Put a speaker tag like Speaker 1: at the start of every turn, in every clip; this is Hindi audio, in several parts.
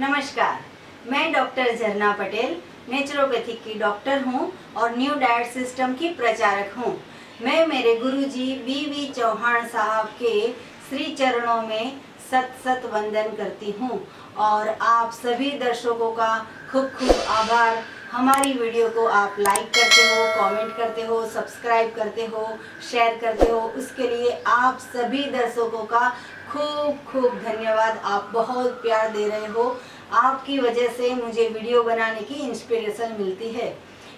Speaker 1: नमस्कार, मैं डॉक्टर झरना पटेल नेचुरोपैथी की डॉक्टर हूं और न्यू डाइट सिस्टम की प्रचारक हूं। मैं मेरे गुरुजी वी चौहान साहब के श्री चरणों में सत सत वंदन करती हूं और आप सभी दर्शकों का खूब खूब आभार। हमारी वीडियो को आप लाइक करते हो, कमेंट करते हो, सब्सक्राइब करते हो, शेयर करते हो, उसके लिए आप सभी दर्शकों का खूब खूब धन्यवाद। आप बहुत प्यार दे रहे हो, आपकी वजह से मुझे वीडियो बनाने की इंस्पिरेशन मिलती है।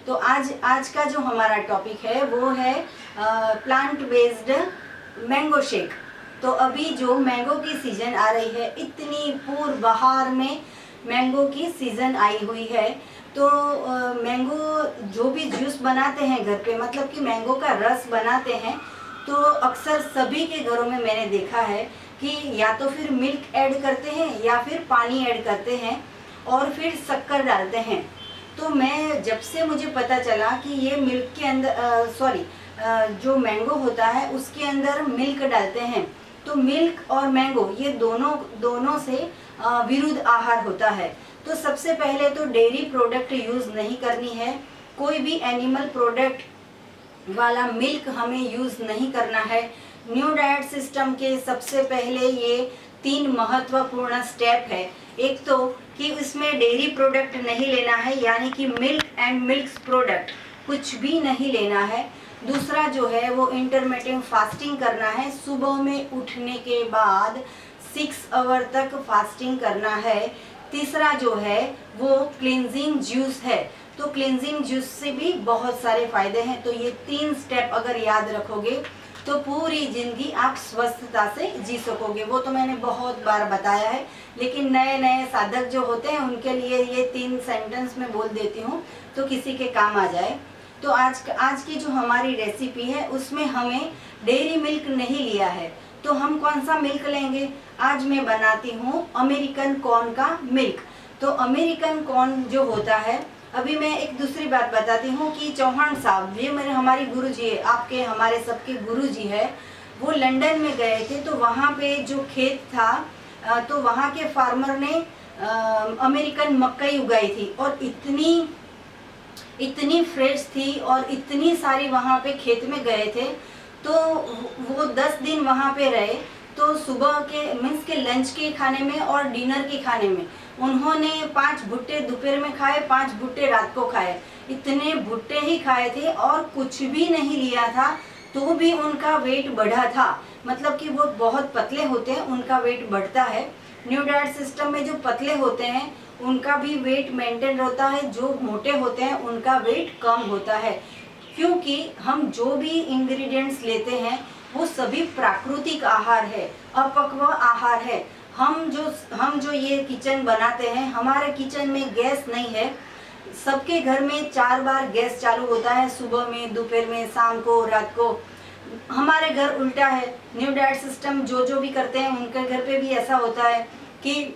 Speaker 1: तो आज का जो हमारा टॉपिक है वो है प्लांट बेस्ड मैंगो शेक। तो अभी जो मैंगो की सीज़न आ रही है, इतनी पूर्व बहार में मैंगो की सीज़न आई हुई है, तो मैंगो जो भी जूस बनाते हैं घर पे, मतलब कि मैंगो का रस बनाते हैं, तो अक्सर सभी के घरों में मैंने देखा है कि या तो फिर मिल्क ऐड करते हैं या फिर पानी ऐड करते हैं और फिर शक्कर डालते हैं। तो मैं जब से मुझे पता चला कि ये मिल्क के अंदर जो मैंगो होता है उसके अंदर मिल्क डालते हैं, तो मिल्क और मैंगो ये दोनों से विरुद्ध आहार होता है। तो सबसे पहले तो डेयरी प्रोडक्ट यूज़ नहीं करनी है, कोई भी एनिमल प्रोडक्ट वाला मिल्क हमें यूज़ नहीं करना है। न्यू डाइट सिस्टम के सबसे पहले ये 3 महत्वपूर्ण स्टेप है। एक तो कि इसमें डेयरी प्रोडक्ट नहीं लेना है, यानी कि मिल्क एंड मिल्क प्रोडक्ट कुछ भी नहीं लेना है। दूसरा जो है वो इंटरमिटेंट फास्टिंग करना है, सुबह में उठने के बाद 6 आवर तक फास्टिंग करना है। तीसरा जो है वो क्लींजिंग जूस है, तो क्लींजिंग जूस से भी बहुत सारे फायदे हैं। तो ये 3 स्टेप अगर याद रखोगे तो पूरी जिंदगी आप स्वस्थता से जी सकोगे। वो तो मैंने बहुत बार बताया है, लेकिन नए नए साधक जो होते हैं उनके लिए ये 3 सेंटेंस में बोल देती हूँ तो किसी के काम आ जाए। तो आज की जो हमारी रेसिपी है उसमें हमें डेयरी मिल्क नहीं लिया है, तो हम कौन सा मिल्क लेंगे? आज मैं बनाती हूँ अमेरिकन कॉर्न का मिल्क। तो अमेरिकन कॉर्न जो होता है, अभी मैं एक दूसरी बात बताती हूँ कि चौहान साहब, ये मेरे हमारे गुरुजी है, आपके हमारे सबके गुरुजी है, वो लंदन में गए थे। तो वहाँ पे जो खेत था, तो वहाँ के फार्मर ने अमेरिकन मकई उगाई थी और इतनी फ्रेश थी और इतनी सारी वहाँ पे खेत में गए थे। तो वो 10 दिन वहाँ पे रहे। तो सुबह के मीन्स के लंच के खाने में और डिनर के खाने में उन्होंने 5 भुट्टे दोपहर में खाए, 5 भुट्टे रात को खाए। इतने भुट्टे ही खाए थे और कुछ भी नहीं लिया था, तो भी उनका वेट बढ़ा था। मतलब कि वो बहुत पतले होते हैं, उनका वेट बढ़ता है। न्यू डाइट सिस्टम में जो पतले होते हैं उनका भी वेट मेंटेन रहता है, जो मोटे होते हैं उनका वेट कम होता है, क्योंकि हम जो भी इंग्रेडिएंट्स लेते हैं वो सभी प्राकृतिक आहार है, अपक्व आहार है। हम जो ये किचन बनाते हैं, हमारे किचन में गैस नहीं है। सबके घर में 4 बार गैस चालू होता है, सुबह में, दोपहर में, शाम को, रात को। हमारे घर उल्टा है। न्यू डाइट सिस्टम जो भी करते हैं उनके घर पे भी ऐसा होता है कि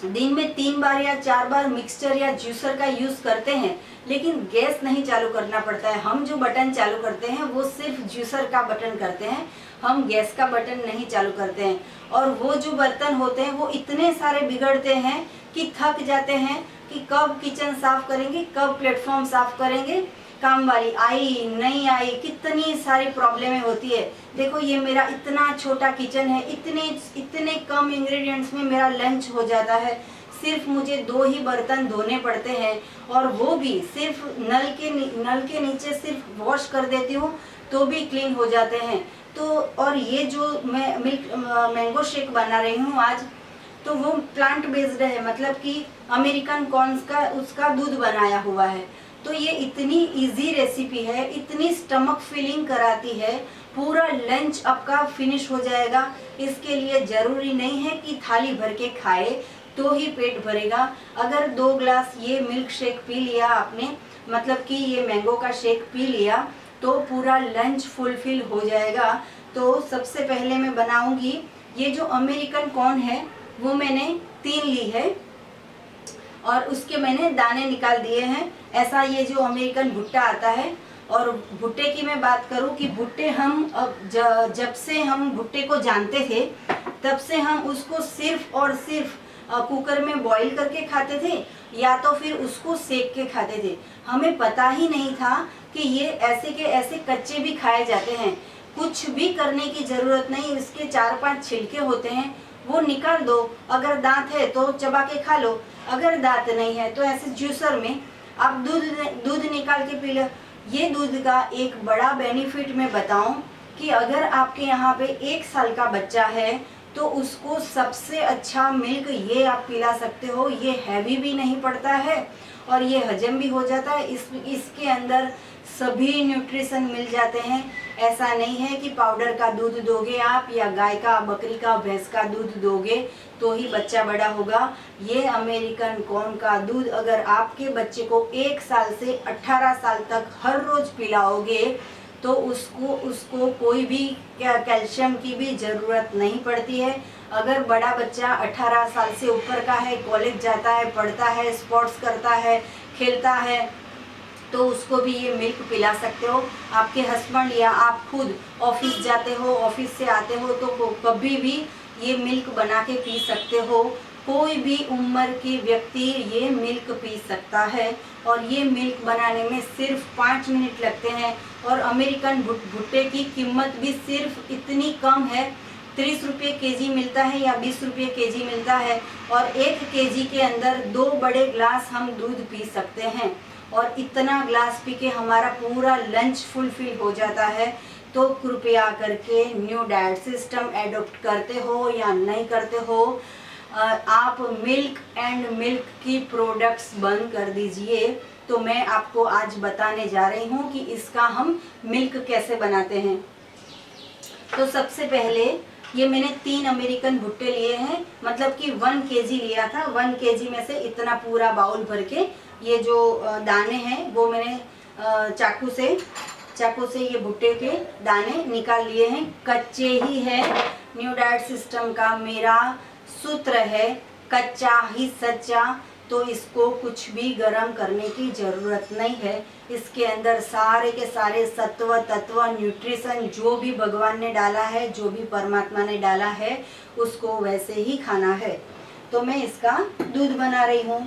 Speaker 1: दिन में 3 बार या 4 बार मिक्सचर या जूसर का यूज करते हैं, लेकिन गैस नहीं चालू करना पड़ता है। हम जो बटन चालू करते हैं वो सिर्फ जूसर का बटन करते हैं, हम गैस का बटन नहीं चालू करते हैं। और वो जो बर्तन होते हैं वो इतने सारे बिगड़ते हैं कि थक जाते हैं कि कब किचन साफ करेंगे, कब प्लेटफॉर्म साफ करेंगे, काम वाली आई नहीं आई, कितनी सारी प्रॉब्लमें होती है। देखो ये मेरा इतना छोटा किचन है, इतने कम इंग्रेडिएंट्स में मेरा लंच हो जाता है। सिर्फ मुझे 2 ही बर्तन धोने पड़ते हैं और वो भी सिर्फ नल के नीचे सिर्फ वॉश कर देती हूँ तो भी क्लीन हो जाते हैं। तो और ये जो मैं मैंगो शेक बना रही हूँ आज, तो वो प्लांट बेस्ड है, मतलब कि अमेरिकन कॉर्न का उसका दूध बनाया हुआ है। तो ये इतनी इजी रेसिपी है, इतनी स्टमक फीलिंग कराती है, पूरा लंच आपका फिनिश हो जाएगा। इसके लिए ज़रूरी नहीं है कि थाली भर के खाए तो ही पेट भरेगा। अगर 2 ग्लास ये मिल्क शेक पी लिया आपने, मतलब कि ये मैंगो का शेक पी लिया, तो पूरा लंच फुलफिल हो जाएगा। तो सबसे पहले मैं बनाऊंगी ये जो अमेरिकन कॉर्न है, वो मैंने 3 ली है और उसके मैंने दाने निकाल दिए हैं। ऐसा ये जो अमेरिकन भुट्टा आता है, और भुट्टे की मैं बात करूं कि भुट्टे हम जब से हम भुट्टे को जानते थे तब से हम उसको सिर्फ और सिर्फ कुकर में बॉईल करके खाते थे या तो फिर उसको सेक के खाते थे। हमें पता ही नहीं था कि ये ऐसे के ऐसे कच्चे भी खाए जाते हैं। कुछ भी करने की ज़रूरत नहीं, इसके 4-5 छिलके होते हैं, वो निकाल दो। अगर दांत है तो चबा के खा लो, अगर दांत नहीं है तो ऐसे जूसर में आप दूध निकाल के पी लो। ये दूध का एक बड़ा बेनिफिट मैं बताऊं कि अगर आपके यहाँ पे 1 साल का बच्चा है तो उसको सबसे अच्छा मिल्क ये आप पिला सकते हो। ये हैवी भी नहीं पड़ता है और ये हजम भी हो जाता है। इसके अंदर सभी न्यूट्रिशन मिल जाते हैं। ऐसा नहीं है कि पाउडर का दूध दोगे आप या गाय का, बकरी का, भैंस का दूध दोगे तो ही बच्चा बड़ा होगा। ये अमेरिकन कॉर्न का दूध अगर आपके बच्चे को 1 साल से 18 साल तक हर रोज पिलाओगे तो उसको कोई भी कैल्शियम की भी ज़रूरत नहीं पड़ती है। अगर बड़ा बच्चा 18 साल से ऊपर का है, कॉलेज जाता है, पढ़ता है, स्पोर्ट्स करता है, खेलता है, तो उसको भी ये मिल्क पिला सकते हो। आपके हस्बैंड या आप खुद ऑफिस जाते हो, ऑफिस से आते हो तो कभी भी ये मिल्क बना के पी सकते हो। कोई भी उम्र के व्यक्ति ये मिल्क पी सकता है और ये मिल्क बनाने में सिर्फ 5 मिनट लगते हैं। और अमेरिकन भुट्टे की कीमत भी सिर्फ इतनी कम है, 30 रुपये केजी मिलता है या 20 रुपये केजी मिलता है और 1 केजी के अंदर 2 बड़े ग्लास हम दूध पी सकते हैं और इतना ग्लास पी के हमारा पूरा लंच फुलफिल हो जाता है। तो कृपया करके न्यू डाइट सिस्टम एडॉप्ट करते हो या नहीं करते हो, आप मिल्क एंड मिल्क की प्रोडक्ट्स बंद कर दीजिए। तो मैं आपको आज बताने जा रही हूँ कि इसका हम मिल्क कैसे बनाते हैं। तो सबसे पहले ये मैंने 3 अमेरिकन भुट्टे लिए हैं, मतलब कि 1 केजी लिया था। 1 केजी में से इतना पूरा बाउल भर के ये जो दाने हैं वो मैंने चाकू से ये भुट्टे के दाने निकाल लिए हैं। कच्चे ही है। न्यू डाइट सिस्टम का मेरा सूत्र है कच्चा ही सच्चा। तो इसको कुछ भी गर्म करने की ज़रूरत नहीं है। इसके अंदर सारे के सारे सत्व तत्व न्यूट्रिशन जो भी भगवान ने डाला है, जो भी परमात्मा ने डाला है, उसको वैसे ही खाना है। तो मैं इसका दूध बना रही हूँ।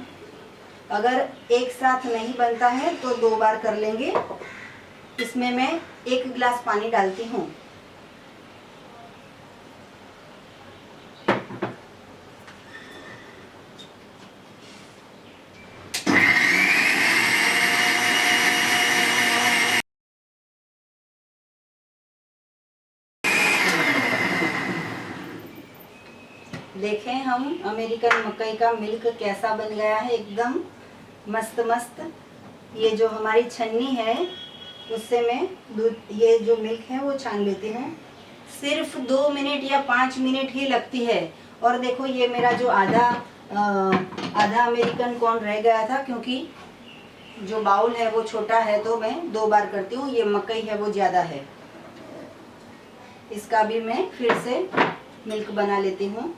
Speaker 1: अगर एक साथ नहीं बनता है तो 2 बार कर लेंगे। इसमें मैं 1 गिलास पानी डालती हूँ। देखें हम अमेरिकन मकई का मिल्क कैसा बन गया है, एकदम मस्त मस्त। ये जो हमारी छन्नी है उससे मैं दूध, ये जो मिल्क है वो छान लेती हूँ। सिर्फ 2 मिनट या 5 मिनट ही लगती है। और देखो ये मेरा जो आधा अमेरिकन कॉर्न रह गया था, क्योंकि जो बाउल है वो छोटा है तो मैं 2 बार करती हूँ। ये मकई है वो ज़्यादा है। इसका भी मैं फिर से मिल्क बना लेती हूँ।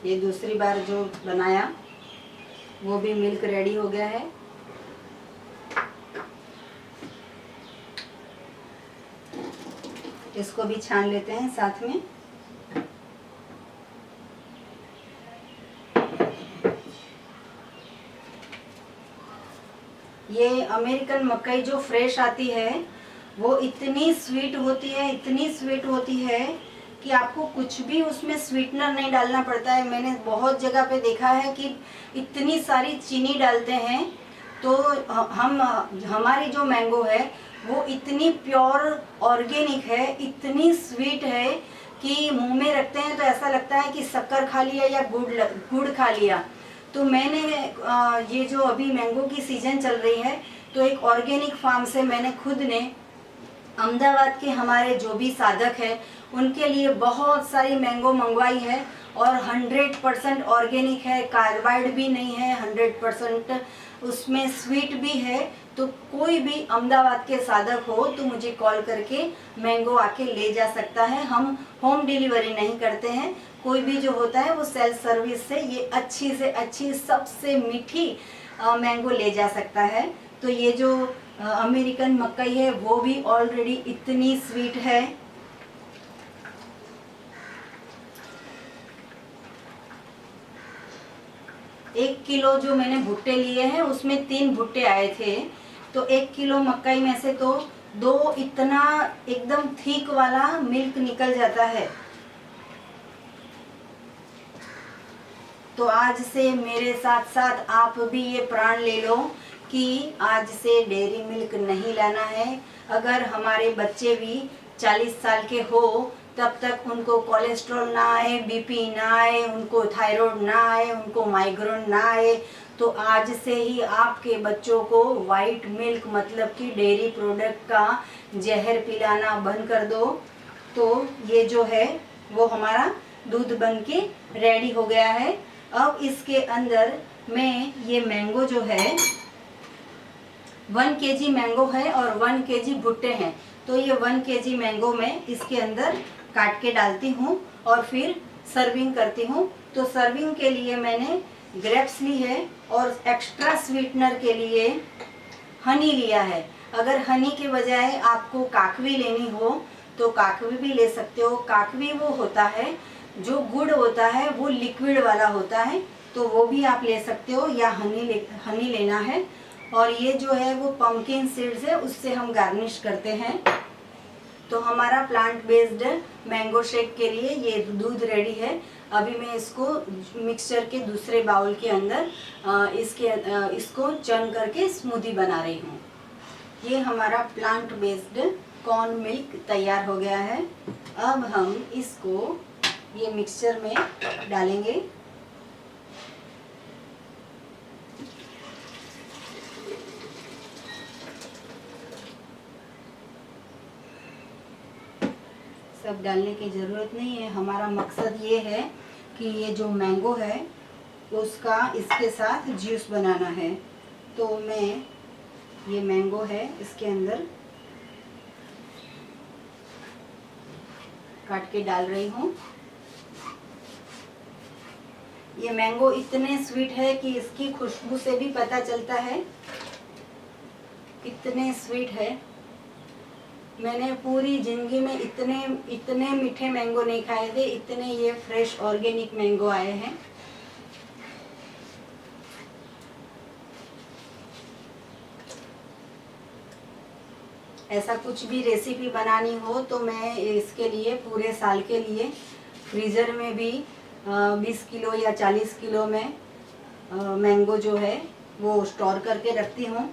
Speaker 1: ये दूसरी बार जो बनाया वो भी मिल्क रेडी हो गया है। इसको भी छान लेते हैं साथ में। ये अमेरिकन मकई जो फ्रेश आती है वो इतनी स्वीट होती है, इतनी स्वीट होती है कि आपको कुछ भी उसमें स्वीटनर नहीं डालना पड़ता है। मैंने बहुत जगह पे देखा है कि इतनी सारी चीनी डालते हैं। तो हमारी जो मैंगो है वो इतनी प्योर ऑर्गेनिक है, इतनी स्वीट है कि मुंह में रखते हैं तो ऐसा लगता है कि शक्कर खा लिया या गुड़ खा लिया। तो मैंने ये जो अभी मैंगो की सीजन चल रही है तो एक ऑर्गेनिक फार्म से मैंने खुद ने, अहमदाबाद के हमारे जो भी साधक है उनके लिए बहुत सारी मैंगो मंगवाई है और 100% ऑर्गेनिक है, कार्बाइड भी नहीं है, 100% उसमें स्वीट भी है। तो कोई भी अहमदाबाद के साधक हो तो मुझे कॉल करके मैंगो आके ले जा सकता है। हम होम डिलीवरी नहीं करते हैं। कोई भी जो होता है वो सेल्फ सर्विस से ये अच्छी से अच्छी सबसे मीठी मैंगो ले जा सकता है। तो ये जो अमेरिकन मकई है वो भी ऑलरेडी इतनी स्वीट है। एक किलो जो मैंने भुट्टे लिए हैं उसमें 3 भुट्टे आए थे। तो 1 किलो मकई में से तो 2 इतना एकदम थिक वाला मिल्क निकल जाता है। तो आज से मेरे साथ साथ आप भी ये प्रण ले लो कि आज से डेयरी मिल्क नहीं लाना है। अगर हमारे बच्चे भी 40 साल के हो तब तक उनको कोलेस्ट्रॉल ना आए, बीपी ना आए, उनको थायराइड ना आए, उनको माइग्रेन ना आए, तो आज से ही आपके बच्चों को वाइट मिल्क मतलब कि डेयरी प्रोडक्ट का जहर पिलाना बंद कर दो। तो ये जो है वो हमारा दूध बन के रेडी हो गया है। अब इसके अंदर मैं ये मैंगो जो है 1 केजी मैंगो है और 1 केजी भुट्टे हैं। तो ये 1 केजी मैंगो मैं इसके अंदर काट के डालती हूँ और फिर सर्विंग करती हूँ। तो सर्विंग के लिए मैंने ग्रेप्स ली है और एक्स्ट्रा स्वीटनर के लिए हनी लिया है। अगर हनी के बजाय आपको काकवी लेनी हो तो काकवी भी ले सकते हो। काकवी वो होता है जो गुड़ होता है वो लिक्विड वाला होता है, तो वो भी आप ले सकते हो, या हनी लेना है। और ये जो है वो पम्पकिन सीड्स है, उससे हम गार्निश करते हैं। तो हमारा प्लांट बेस्ड मैंगो शेक के लिए ये दूध रेडी है। अभी मैं इसको मिक्सचर के दूसरे बाउल के अंदर इसको चर्न करके स्मूदी बना रही हूँ। ये हमारा प्लांट बेस्ड कॉर्न मिल्क तैयार हो गया है। अब हम इसको ये मिक्सचर में डालेंगे। सब डालने की ज़रूरत नहीं है। हमारा मकसद ये है कि ये जो मैंगो है उसका इसके साथ जूस बनाना है। तो मैं ये मैंगो है इसके अंदर काट के डाल रही हूँ। ये मैंगो इतने स्वीट है कि इसकी खुशबू से भी पता चलता है कितने स्वीट है। मैंने पूरी जिंदगी में इतने मीठे मैंगो नहीं खाए थे, इतने ये फ्रेश ऑर्गेनिक मैंगो आए हैं। ऐसा कुछ भी रेसिपी बनानी हो तो मैं इसके लिए पूरे साल के लिए फ्रीज़र में भी 20 किलो या 40 किलो में मैंगो जो है वो स्टोर करके रखती हूँ।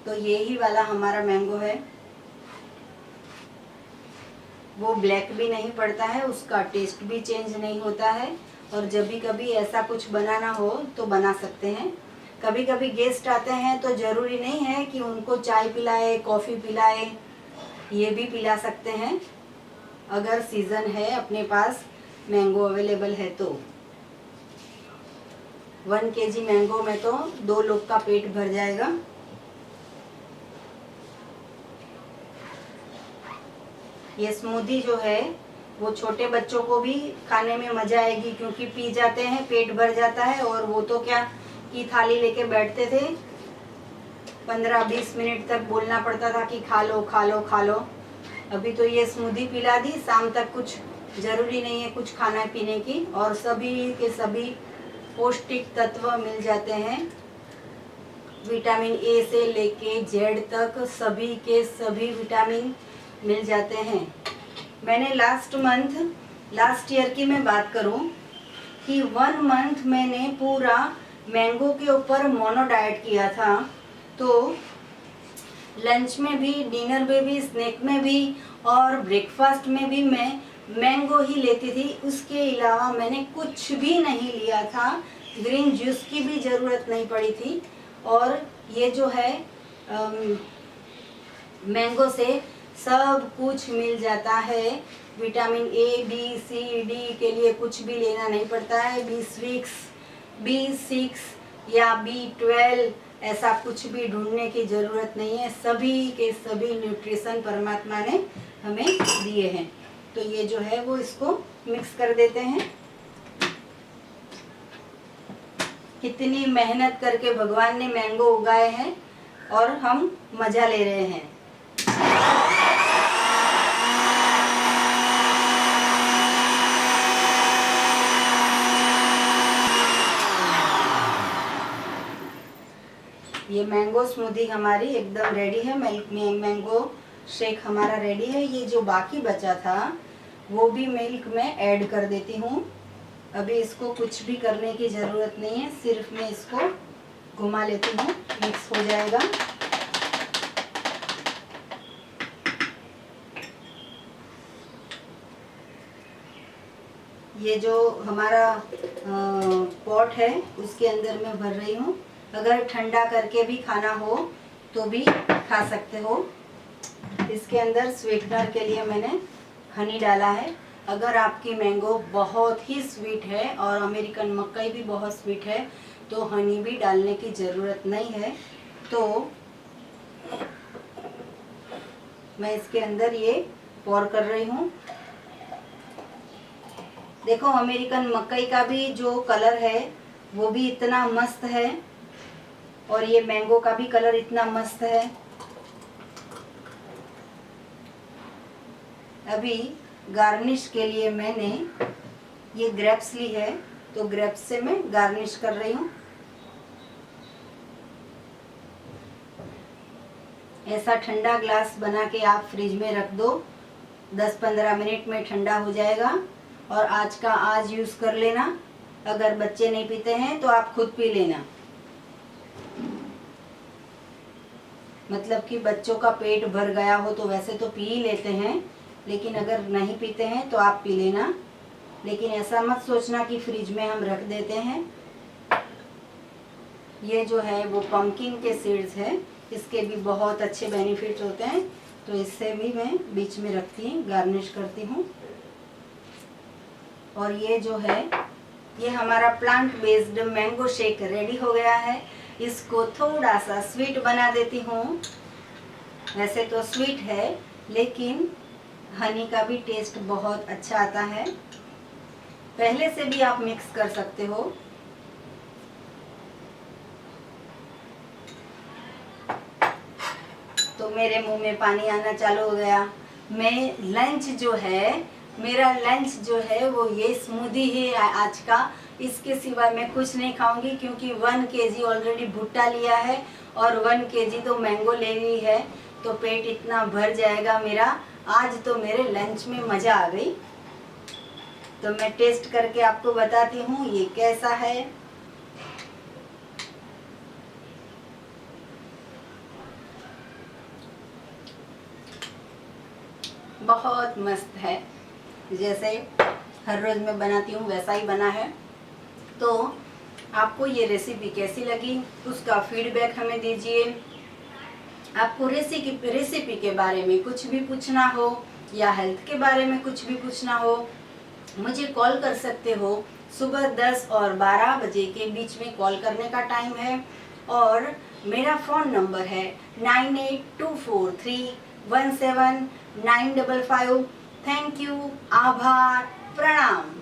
Speaker 1: तो यही वाला हमारा मैंगो है, वो ब्लैक भी नहीं पड़ता है, उसका टेस्ट भी चेंज नहीं होता है। और जब भी कभी ऐसा कुछ बनाना हो तो बना सकते हैं। कभी कभी गेस्ट आते हैं तो ज़रूरी नहीं है कि उनको चाय पिलाए, कॉफ़ी पिलाए, ये भी पिला सकते हैं अगर सीज़न है, अपने पास मैंगो अवेलेबल है तो। 1 केजी मैंगो में तो 2 लोग का पेट भर जाएगा। ये स्मूदी जो है वो छोटे बच्चों को भी खाने में मज़ा आएगी, क्योंकि पी जाते हैं, पेट भर जाता है। और वो तो क्या कि थाली लेके बैठते थे, 15-20 मिनट तक बोलना पड़ता था कि खा लो खा लो खा लो। अभी तो ये स्मूदी पिला दी, शाम तक कुछ ज़रूरी नहीं है कुछ खाना पीने की, और सभी के सभी पौष्टिक तत्व मिल जाते हैं। विटामिन ए से लेके जेड तक सभी के सभी विटामिन मिल जाते हैं। मैंने लास्ट ईयर की मैं बात करूं कि 1 मंथ मैंने पूरा मैंगो के ऊपर मोनो डाइट किया था। तो लंच में भी, डिनर में भी, स्नैक में भी और ब्रेकफास्ट में भी मैं मैंगो ही लेती थी। उसके अलावा मैंने कुछ भी नहीं लिया था, ग्रीन जूस की भी ज़रूरत नहीं पड़ी थी। और ये जो है मैंगो से सब कुछ मिल जाता है। Vitamin A, B, C, D के लिए कुछ भी लेना नहीं पड़ता है। B6 या B12 ऐसा कुछ भी ढूंढने की ज़रूरत नहीं है, सभी के सभी न्यूट्रिशन परमात्मा ने हमें दिए हैं। तो ये जो है वो इसको मिक्स कर देते हैं। कितनी मेहनत करके भगवान ने मैंगो उगाए हैं और हम मज़ा ले रहे हैं। ये मैंगो स्मूदी हमारी एकदम रेडी है। मैंगो शेक हमारा रेडी है। ये जो बाकी बचा था वो भी मिल्क में ऐड कर देती हूँ। अभी इसको कुछ भी करने की ज़रूरत नहीं है, सिर्फ मैं इसको घुमा लेती हूँ, मिक्स हो जाएगा। ये जो हमारा पॉट है उसके अंदर मैं भर रही हूँ। अगर ठंडा करके भी खाना हो तो भी खा सकते हो। इसके अंदर स्वीटनर के लिए मैंने हनी डाला है। अगर आपकी मैंगो बहुत ही स्वीट है और अमेरिकन मकई भी बहुत स्वीट है तो हनी भी डालने की ज़रूरत नहीं है। तो मैं इसके अंदर ये पोर कर रही हूँ। देखो अमेरिकन मकई का भी जो कलर है वो भी इतना मस्त है और ये मैंगो का भी कलर इतना मस्त है। अभी गार्निश के लिए मैंने ये ग्रेप्स ली है, तो ग्रेप्स से मैं गार्निश कर रही हूँ। ऐसा ठंडा ग्लास बना के आप फ्रिज में रख दो, 10-15 मिनट में ठंडा हो जाएगा और आज का आज यूज़ कर लेना। अगर बच्चे नहीं पीते हैं तो आप खुद पी लेना। मतलब कि बच्चों का पेट भर गया हो तो वैसे तो पी ही लेते हैं, लेकिन अगर नहीं पीते हैं तो आप पी लेना। लेकिन ऐसा मत सोचना कि फ्रिज में हम रख देते हैं। ये जो है वो पम्पकिन के सीड्स है, इसके भी बहुत अच्छे बेनिफिट होते हैं, तो इससे भी मैं बीच में रखती हूँ, गार्निश करती हूँ। और ये जो है ये हमारा plant based mango shake ready हो गया है। इसको थोड़ा सा स्वीट बना देती हूँ। वैसे तो स्वीट है लेकिन हनी का भी टेस्ट बहुत अच्छा आता है। पहले से भी आप मिक्स कर सकते हो। तो मेरे मुंह में पानी आना चालू हो गया। मेरा लंच जो है वो ये स्मूदी ही आज का। इसके सिवा मैं कुछ नहीं खाऊंगी क्योंकि 1 kg ऑलरेडी भुट्टा लिया है और 1 kg तो मैंगो ले ली है, तो पेट इतना भर जाएगा मेरा। आज तो मेरे लंच में मज़ा आ गई। तो मैं टेस्ट करके आपको बताती हूँ ये कैसा है। बहुत मस्त है, जैसे हर रोज़ मैं बनाती हूँ वैसा ही बना है। तो आपको ये रेसिपी कैसी लगी उसका फीडबैक हमें दीजिए। आपको रेसिपी के बारे में कुछ भी पूछना हो या हेल्थ के बारे में कुछ भी पूछना हो, मुझे कॉल कर सकते हो। सुबह 10 और 12 बजे के बीच में कॉल करने का टाइम है और मेरा फ़ोन नंबर है 9824317955। थैंक यू, आभार, प्रणाम।